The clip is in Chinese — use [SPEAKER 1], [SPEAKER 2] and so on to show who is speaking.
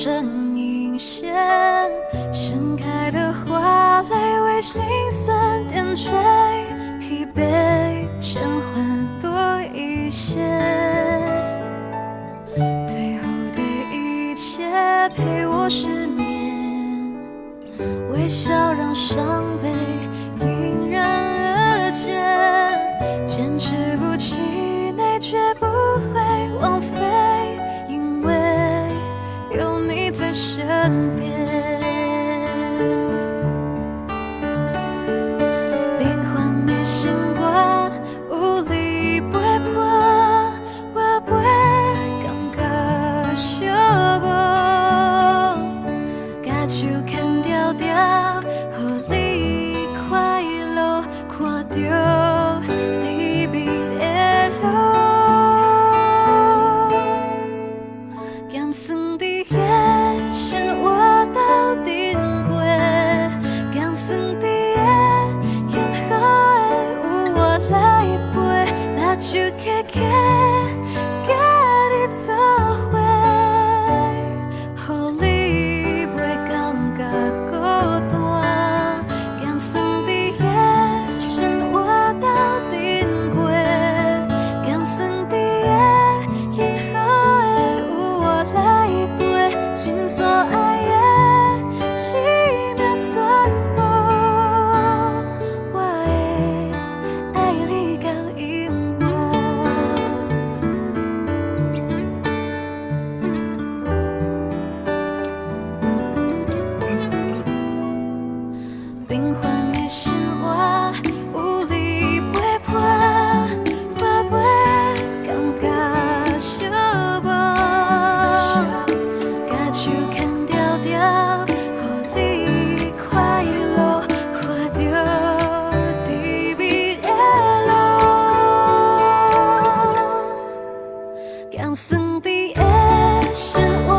[SPEAKER 1] 针引线，盛开的花蕾为心酸点缀，疲惫减缓多一些。退后的一切陪我失眠，微笑让伤悲迎刃而解，坚持不气馁，绝不会枉费，因为有你在身边。变幻的心肝有你陪伴，我袂感觉寂寞，甲手牵条条，予你快乐，看着甜蜜的路。咸酸伫夜生活斗阵过，咸酸伫夜幸福的有我来陪，目睭起起，甲你作伙，予你袂感觉孤单。咸酸伫夜生活斗阵过，咸酸伫夜幸福的有我来陪，心所爱的生命全部，我会爱你到永远。平凡的生活有你陪伴，我袂感觉寂寞，甲手牵条条，予你快乐，看着甜蜜的路。咸酸伫的生活